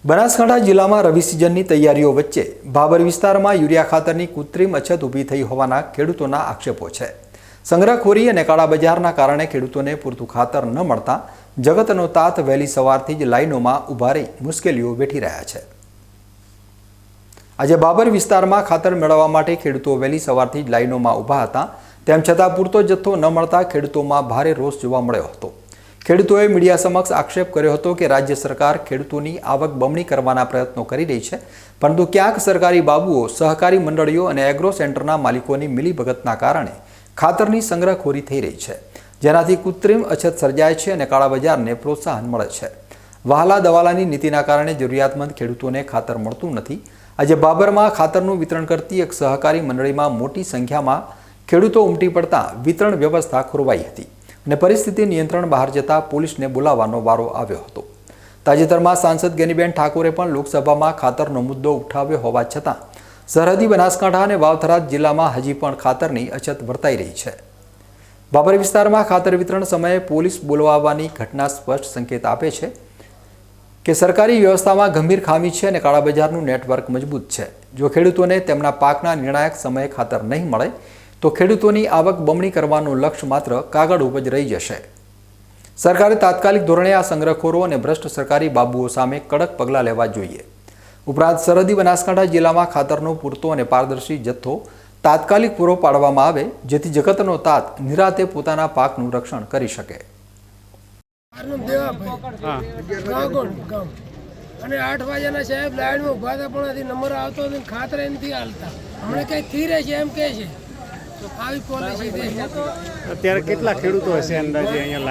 બનાસકાંઠા જિલ્લામાં રવિ સિઝનની તૈયારીઓ વચ્ચે ભાબર વિસ્તારમાં યુરિયા ખાતરની કૃત્રિમ અછત ઊભી થઈ હોવાના ખેડૂતોના આક્ષેપો છે. સંગ્રહખોરી અને કાળાબજારના કારણે ખેડૂતોને પૂરતું ખાતર ન મળતા જગતનો તાત વહેલી સવારથી જ લાઈનોમાં ઊભા રહી મુશ્કેલીઓ વેઠી રહ્યા છે. આજે બાબર વિસ્તારમાં ખાતર મેળવવા માટે ખેડૂતો વહેલી સવારથી જ લાઈનોમાં ઊભા હતા. તેમ છતાં પૂરતો જથ્થો ન મળતા ખેડૂતોમાં ભારે રોષ જોવા મળ્યો હતો. ખેડૂતોએ મીડિયા સમક્ષ આક્ષેપ કર્યો હતો કે રાજ્ય સરકાર ખેડૂતોની આવક બમણી કરવાના પ્રયત્નો કરી રહી છે, પરંતુ ક્યાંક સરકારી બાબુઓ, સહકારી મંડળીઓ અને એગ્રો સેન્ટરના માલિકોની મિલીભગતના કારણે ખાતરની સંગ્રહખોરી થઈ રહી છે, જેનાથી કૃત્રિમ અછત સર્જાય છે અને કાળાબજારને પ્રોત્સાહન મળે છે. વહાલા દવાલાની નીતિના કારણે જરૂરિયાતમંદ ખેડૂતોને ખાતર મળતું નથી. આજે બાબરમાં ખાતરનું વિતરણ કરતી એક સહકારી મંડળીમાં મોટી સંખ્યામાં ખેડૂતો ઉમટી પડતા વિતરણ વ્યવસ્થા ખોરવાઈ હતી અને પરિસ્થિતિ નિયંત્રણ બહાર જતા પોલીસને બોલાવવાનો વારો આવ્યો હતો. તાજેતરમાં સાંસદ ગેનીબેન ઠાકોરે પણ લોકસભામાં ખાતરનો મુદ્દો ઉઠાવ્યો હોવા છતાં સરહદી બનાસકાંઠા અને વાવથરા જિલ્લામાં હજી પણ ખાતરની અછત વર્તાઈ રહી છે. બાબર વિસ્તારમાં ખાતર વિતરણ સમયે પોલીસ બોલાવવાની ઘટના સ્પષ્ટ સંકેત આપે છે કે સરકારી વ્યવસ્થામાં ગંભીર ખામી છે અને કાળાબજારનું નેટવર્ક મજબૂત છે. જો ખેડૂતોને તેમના પાકના નિર્ણાયક સમયે ખાતર નહીં મળે તો ખેડૂતોની આવક બમણી કરવાનું લક્ષ્ય માત્ર કાગળ ઉપર જ રહી જશે. સરકારે તાત્કાલિક ધોરણે આ સંગ્રહખોરો અને ભ્રષ્ટ સરકારી બાબુઓ સામે કડક પગલાં લેવા જોઈએ. ઉપરાંત સરહદી બનાસકાંઠા જિલ્લામાં ખાતરનો પૂરતો અને પારદર્શી જથ્થો તાત્કાલિક પૂરો પાડવામાં આવે, જેથી જગતનો તાત નિરાતે પોતાના પાકનું રક્ષણ કરી શકે. અને 8 વાગ્યાના સાહેબ લાઈનમાં ઉભા હતા, પણ નંબર આવતો નથી, ખાતર નથી હાલતા. હમણાં કઈ થી રહે છે એમ કહે છે. આવી પોલિસી છે. અત્યારે કેટલા ખેડૂતો હશે અંદાજે અહીંયા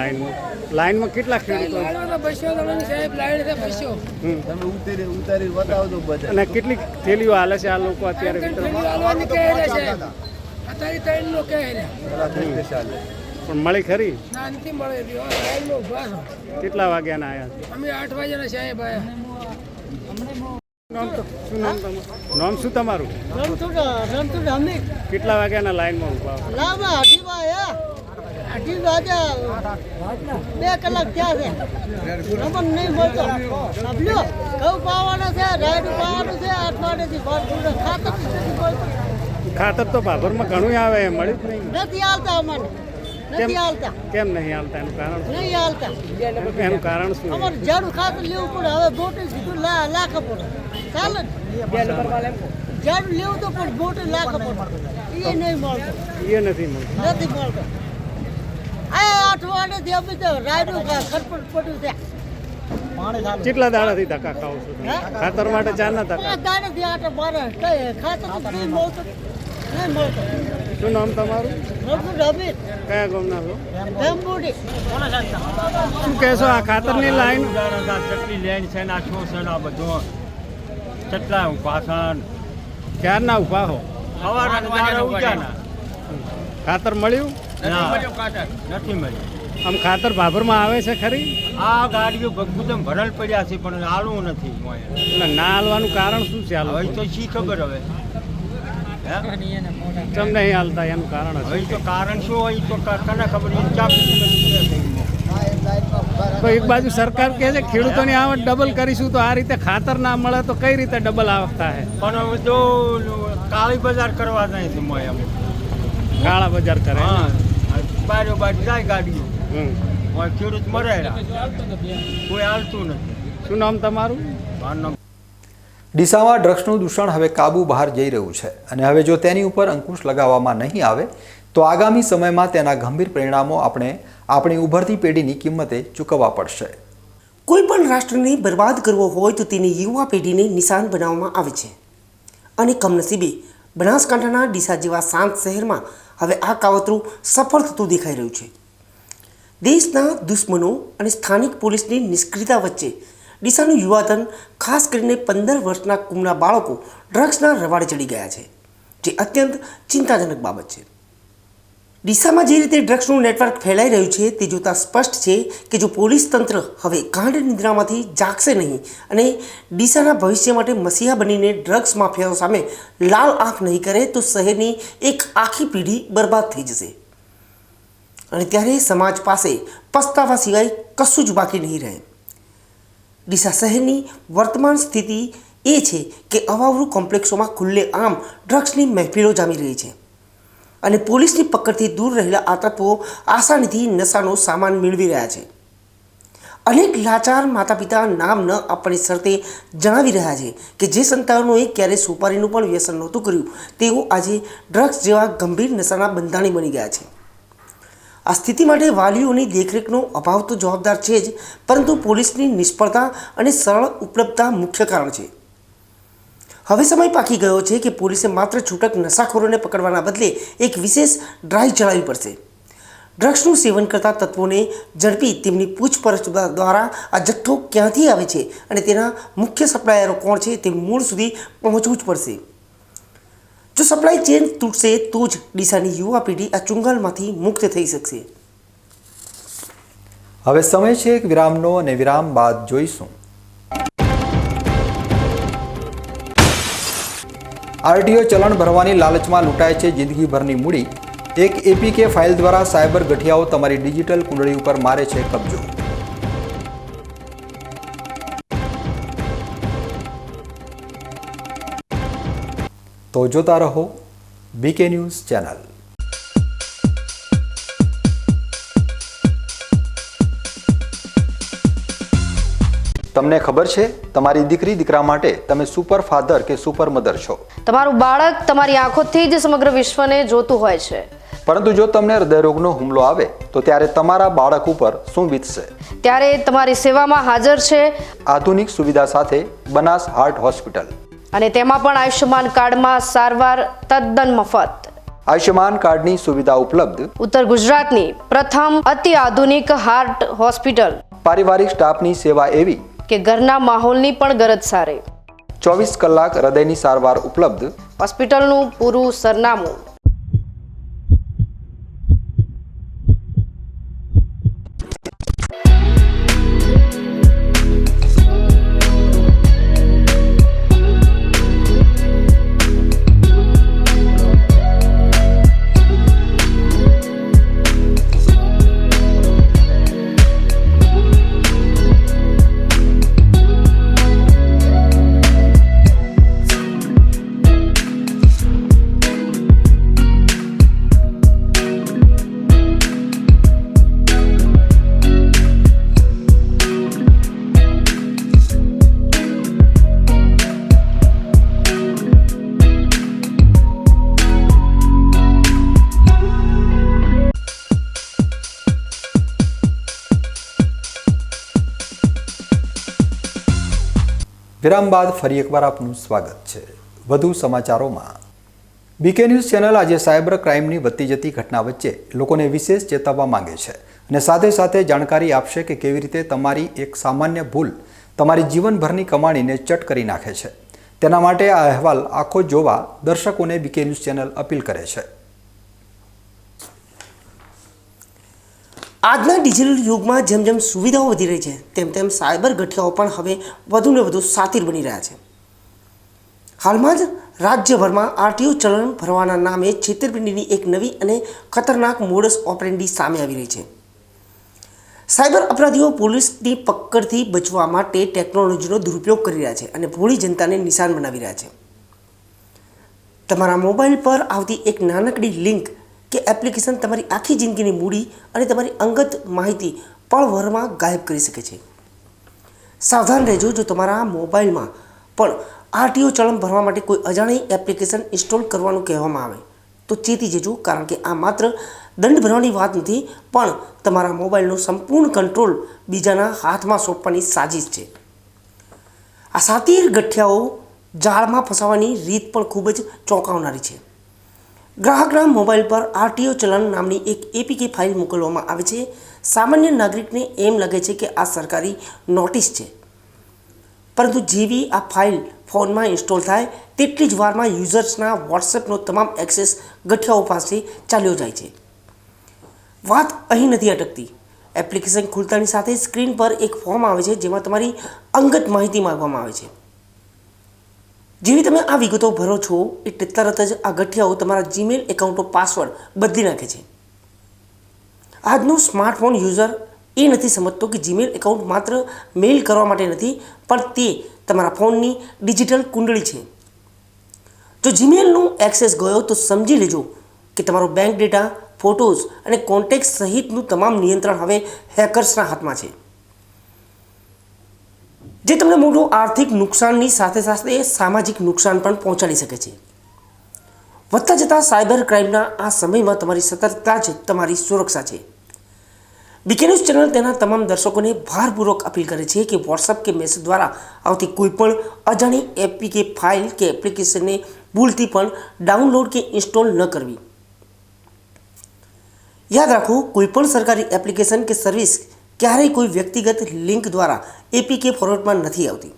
લાઈનમાં કેટલા ખેડૂતો? 200 જણાની સાહેબ લાઈન છે, 200. ઉતારી બતાવજો બધા. અને કેટલી થેલીઓ હાલે છે આ લોકો અત્યારે? હાલવાની કહે છે સાહેબ. અત્યારે 3 નો કહે છે. પણ મળી ખરી? ના, નથી મળે. લાઈનમાં ઉભા છો. કેટલા વાગ્યાના આવ્યા? અમે 8 વાગ્યાના સાહેબ આવ્યા. નામ શું તમારું? કેટલા વાગ્યાના લાઈનમાં ઉભા? 2 કલાક થયા છે. નંબર નહીં મળતો. સાંભળ્યો, ઘઉં પાવાનું છે, રાયડું પાવાનું છે, 8 વાગ્યાથી ખાતર નથી મળતું. ખાતર તો ભાભરમાં ઘણું આવે, મળ્યું જ નહીં. નથી હાલતા અમારે. નથી હાલતા. કેમ નહીં હાલતા? એનું કારણ નહીં હાલતા. એનું કારણ શું? અમારે ઝાડું ખાતર લેવું પડે. હવે બોટલ સીધું લાખ પડે. ચાલે ને? ઝાડું લેવું તો પણ બોટલ લાખ પડે. એ નહીં મળતો. એ નથી મળતું. નથી મળતો. આ 8 વાગ્યાથી અમે તો રાયડું ખરપટ પડ્યું છે. કેટલા દાડાથી ધક્કા ખાવ છો તમે? ખાતર માટે ચારના ધક્કા? 5 દાડાથી આટો મારે ખાતર તો નહીં મળતો. નહીં મળતો. શું નામ તમારું? રમીત. કયા ગામના છો? ધમબુડી. શું કહેશો આ ખાતરની લાઈન? કેટલી લાઈન છે ને આ શું છે ને આ બધું કેટલા પાછળ ક્યારના ઊભા હો? સવારના ખાતર મળ્યું? નથી મળ્યું. આમ ખાતર ભાભરમાં આવે છે ખરી? આ ગાડીઓ ભગભુતમ ભરેલ પડ્યા છે પણ હાલવું નથી. એટલે ના હાલવાનું કારણ શું છે? હવે તો શી ખબર હવે કેમ નહીં હાલતા એનું કારણ હશે? હવે તો કારણ શું હોય તો કને ખબર તો એક બાજુ સરકાર કહે છે ખેડૂતોની આવક ડબલ કરીશું, તો આ રીતે ખાતર ના મળે તો કઈ રીતે ડબલ આવક થાય? પણ હવે તો કાળી બજાર કરવા જાય છે મોય અમે. કાળા બજાર કરે? હા, બારો બાર જાય ગાડીઓ. ખેડૂત મરેલા, કોઈ હાલતું નથી. શું નામ તમારું? મારું નામ ડીસામાં ડ્રગ્સનું દૂષણ હવે કાબુ બહાર જઈ રહ્યું છે અને હવે જો તેની ઉપર અંકુશ લગાવવામાં નહીં આવે તો આગામી સમયમાં તેના ગંભીર પરિણામો આપણે આપણી ઉભરતી પેઢીની કિંમતે ચૂકવવા પડશે. કોઈ પણ રાષ્ટ્રને બરબાદ કરવો હોય તો તેની યુવા પેઢીને નિશાન બનાવવામાં આવે છે અને કમનસીબે બનાસકાંઠાના ડીસા જેવા શાંત શહેરમાં હવે આ કાવતરું સફળ થતું દેખાઈ રહ્યું છે. દેશના દુશ્મનો અને સ્થાનિક પોલીસની નિષ્ક્રિયતા વચ્ચે ડીસાનું યુવાધન, ખાસ કરીને 15 વર્ષના કુમના બાળકો ડ્રગ્સના રવાડે ચડી ગયા છે, જે અત્યંત ચિંતાજનક બાબત છે. ડીસામાં જે રીતે ડ્રગ્સનું નેટવર્ક ફેલાઈ રહ્યું છે તે જોતાં સ્પષ્ટ છે કે જો પોલીસ તંત્ર હવે ગાઢ નિદ્રામાંથી જાગશે નહીં અને ડીસાના ભવિષ્ય માટે મસીહા બનીને ડ્રગ્સ માફિયાઓ સામે લાલ આંખ નહીં કરે તો શહેરની એક આખી પેઢી બરબાદ થઈ જશે અને ત્યારે સમાજ પાસે પસ્તાવા સિવાય કશું જ બાકી નહીં રહે. ડીસા શહેરની વર્તમાન સ્થિતિ એ છે કે અવાવરૂ કોમ્પ્લેક્સોમાં ખુલ્લે આમ ડ્રગ્સની મહેફિલો જામી રહી છે અને પોલીસની પકડથી દૂર રહેલા આ તત્વો આસાનીથી નશાનો સામાન મેળવી રહ્યા છે. અનેક લાચાર માતા પિતા નામ ન આપવાની શરતે જણાવી રહ્યા છે કે જે સંતાનોએ ક્યારેય સુપારીનું પણ વ્યસન નહોતું કર્યું તેઓ આજે ડ્રગ્સ જેવા ગંભીર નશાના બંધાણી બની ગયા છે. આ સ્થિતિ માટે વાલીઓની દેખરેખનો અભાવ તો જવાબદાર છે જ, પરંતુ પોલીસની નિષ્ફળતા અને સરળ ઉપલબ્ધતા મુખ્ય કારણ છે. હવે સમય પાકી ગયો છે કે પોલીસે માત્ર છૂટક નશાખોરોને પકડવાના બદલે એક વિશેષ ડ્રાઈવ ચલાવવી પડશે. ડ્રગ્સનું સેવન કરતા તત્વોને ઝડપી તેમની પૂછપરછ દ્વારા આ જથ્થો ક્યાંથી આવે છે અને તેના મુખ્ય સપ્લાયરો કોણ છે તે મૂળ સુધી પહોંચવું જ પડશે. જો સપ્લાય ચેન તૂટશે તો જ ડીસાની યુવા પેઢી આ ચુંગાલમાંથી મુક્ત થઈ શકશે. હવે સમય છે એક વિરામનો અને વિરામ બાદ જોઈશું આરટીઓ ચલણ ભરવાની લાલચમાં લૂંટાય છે જિંદગીભરની મૂડી. એક એપીકે ફાઇલ દ્વારા સાયબર ગઠિયાઓ તમારી ડિજિટલ કુંડળી ઉપર મારે છે કબજો. તો જોતા રહો બીકે ન્યૂઝ ચેનલ. તમને ખબર છે તમારી દીકરી દીકરા માટે તમે સુપર ફાધર કે સુપર મધર છો. તમારું બાળક તમારી આંખોથી જ સમગ્ર વિશ્વને જોતું હોય છે. પરંતુ જો તમને હૃદયરોગનો હુમલો આવે તો ત્યારે તમારા બાળક ઉપર શું વીતશે? ત્યારે તમારી સેવામાં હાજર છે આધુનિક સુવિધા સાથે બનાસ હાર્ટ હોસ્પિટલ, અને તેમાં પણ આયુષ્યમાન કાર્ડમાં સારવાર તદ્દન મફત. આયુષ્યમાન કાર્ડની સુવિધા ઉપલબ્ધ ઉત્તર ગુજરાતની પ્રથમ અતિ આધુનિક હાર્ટ હોસ્પિટલ. પારિવારિક સ્ટાફની સેવા એવી કે ઘરના માહોલની પણ ગરજ સારે. 24 કલાક હૃદયની સારવાર ઉપલબ્ધ. હોસ્પિટલનું પૂરું સરનામું વિરામ બાદ ફરી એકવાર આપનું સ્વાગત છે. વધુ સમાચારોમાં બીકે ન્યૂઝ ચેનલ આજે સાયબર ક્રાઇમની વધતી જતી ઘટના વચ્ચે લોકોને વિશેષ ચેતવવા માંગે છે અને સાથે સાથે જાણકારી આપશે કે કેવી રીતે તમારી એક સામાન્ય ભૂલ તમારી જીવનભરની કમાણીને ચટ કરી નાખે છે. તેના માટે આ અહેવાલ આખો જોવા દર્શકોને બીકે ન્યૂઝ ચેનલ અપીલ કરે છે. આજના ડિજિટલ યુગમાં જેમ જેમ સુવિધાઓ વધી રહી છે તેમ તેમ સાયબર ગઠિયાઓ પણ હવે વધુને વધુ સાતીર બની રહ્યા છે. હાલમાં જ રાજ્યભરમાં આરટીઓ ચલણ ભરવાના નામે છેતરપિંડીની એક નવી અને ખતરનાક મોડસ ઓપરેન્ડી સામે આવી રહી છે. સાયબર અપરાધીઓ પોલીસની પકડથી બચવા માટે ટેકનોલોજીનો દુરુપયોગ કરી રહ્યા છે અને ભોળી જનતાને નિશાન બનાવી રહ્યા છે. તમારા મોબાઈલ પર આવતી એક નાનકડી લિંક કે એપ્લિકેશન તમારી આખી જિંદગીની મૂડી અને તમારી અંગત માહિતી પળભરમાં ગાયબ કરી શકે છે. સાવધાન રહેજો. જો તમારા મોબાઈલમાં પણ આરટીઓ ચલણ ભરવા માટે કોઈ અજાણી એપ્લિકેશન ઇન્સ્ટોલ કરવાનું કહેવામાં આવે તો ચેતી જજો, કારણ કે આ માત્ર દંડ ભરવાની વાત નથી, પણ તમારા મોબાઈલનો સંપૂર્ણ કંટ્રોલ બીજાના હાથમાં સોંપવાની સાજિશ છે. આ સાતીર ગઠિયાઓ જાળમાં ફસાવવાની રીત પણ ખૂબ જ ચોંકાવનારી છે. ગ્રાહકના મોબાઈલ પર આરટીઓ ચલણ નામની એક એપીકે ફાઇલ મોકલવામાં આવે છે. સામાન્ય નાગરિકને એમ લાગે છે કે આ સરકારી નોટિસ છે, પરંતુ જેવી આ ફાઇલ ફોનમાં ઇન્સ્ટોલ થાય તેટલી જ વારમાં યુઝર્સના વોટ્સએપનો તમામ એક્સેસ ગઠિયાઓ પાસે ચાલ્યો જાય છે. વાત અહીં નથી અટકતી. એપ્લિકેશન ખુલતાની સાથે સ્ક્રીન પર એક ફોર્મ આવે છે જેમાં તમારી અંગત માહિતી માંગવામાં આવે છે. જેવી તમે આ વિગતો ભરો છો એટલે તરત જ આ ગઠિયાઓ તમારા જીમેલ એકાઉન્ટનો પાસવર્ડ બદલી નાખે છે. આજનો સ્માર્ટફોન યુઝર એ નથી સમજતો કે જીમેલ એકાઉન્ટ માત્ર મેઇલ કરવા માટે નથી, પણ તે તમારા ફોનની ડિજિટલ કુંડળી છે. જો જીમેલનો એક્સેસ ગયો તો સમજી લેજો કે તમારો બેંક ડેટા, ફોટોઝ અને કોન્ટેક્ટ સહિતનું તમામ નિયંત્રણ હવે હેકર્સના હાથમાં છે, જે તમને મોટું આર્થિક નુકસાનની સાથે સાથે સામાજિક નુકસાન પણ પહોંચાડી શકે છે. વધતા જતા સાયબર ક્રાઇમના આ સમયમાં તમારી સતર્કતા જ તમારી સુરક્ષા છે. બીકે ન્યૂઝ ચેનલ તેના તમામ દર્શકોને ભારપૂર્વક અપીલ કરે છે કે વોટ્સઅપ કે મેસેજ દ્વારા આવતી કોઈપણ અજાણી એપીકે ફાઇલ કે એપ્લિકેશનને ભૂલથી પણ ડાઉનલોડ કે ઇન્સ્ટોલ ન કરવી. યાદ રાખો, કોઈપણ સરકારી એપ્લિકેશન કે સર્વિસ ક્યારેય કોઈ વ્યક્તિગત લિંક દ્વારા એપીકે ફોર્મેટમાં નથી આવતી.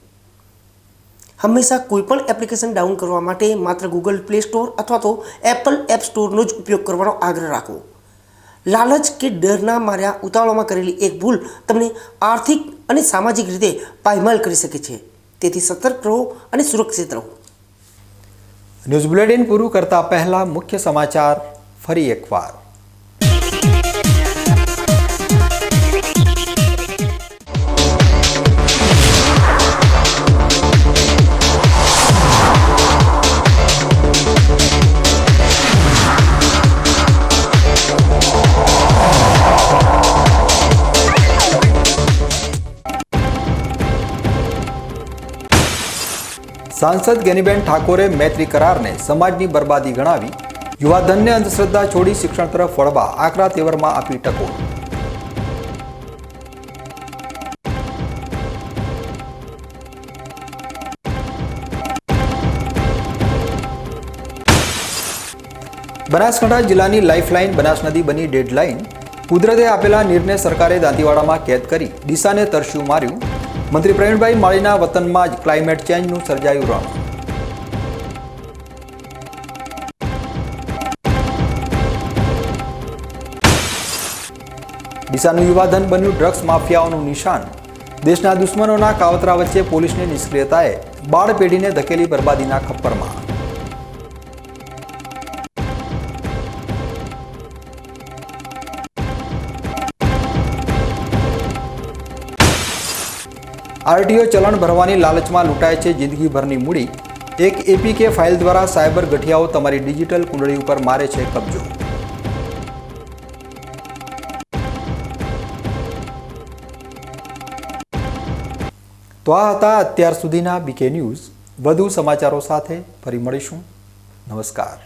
હંમેશા કોઈપણ એપ્લિકેશન ડાઉન કરવા માટે માત્ર ગૂગલ પ્લે સ્ટોર અથવા તો એપલ એપ સ્ટોરનો જ ઉપયોગ કરવાનો આગ્રહ રાખો. લાલચ કે ડરના માર્યા ઉતાવળમાં કરેલી એક ભૂલ તમને આર્થિક અને સામાજિક રીતે પાયમાલ કરી શકે છે. તેથી સતર્ક રહો અને સુરક્ષિત રહો. ન્યૂઝ બુલેટિન પૂરું કરતા પહેલા મુખ્ય સમાચાર ફરી એકવાર. सांसद ज्ञानीबेन ठाकोरे मैत्री करार ने समाज की बर्बादी गणावी. युवाधन ने अंधश्रद्धा छोड़ी शिक्षण तरफ वळवा आकरा तेवर में आपी टकोर. बनासकांठा जिल्लानी लाइफलाइन बनास नदी बनी डेडलाइन. कुदरते आपेला नीरने सरकारे दांतीवाड़ामां कैद करी दिशाने तरस्યું मार्યું. मंत्री प्रवीणभाई माळीना वतनमा ज क्लाइमेट चेन्जનું સર્જાયું રણ. ડીસાનું યુવાધન બન્યું ડ્રગ્સ માફિયાઓનું નિશાન. દેશના દુશ્મનોના કાવતરા વચ્ચે પોલીસની નિષ્ક્રિયતાએ બાળ પેઢીને ધકેલી બરબાદીના ખપ્પરમાં. आरटीओ चलन भरवानी लालच में लूंटाय छे जिंदगी भरनी मूड़ी. एक एपीके फाइल द्वारा सायबर गठियाओ तमारी डिजिटल कुंडली पर मारे छे कब्जो. तो आ हता अत्यार सुधीना बीके न्यूज. વધુ સમાચારો સાથે ફરી મળીશું. નમસ્કાર.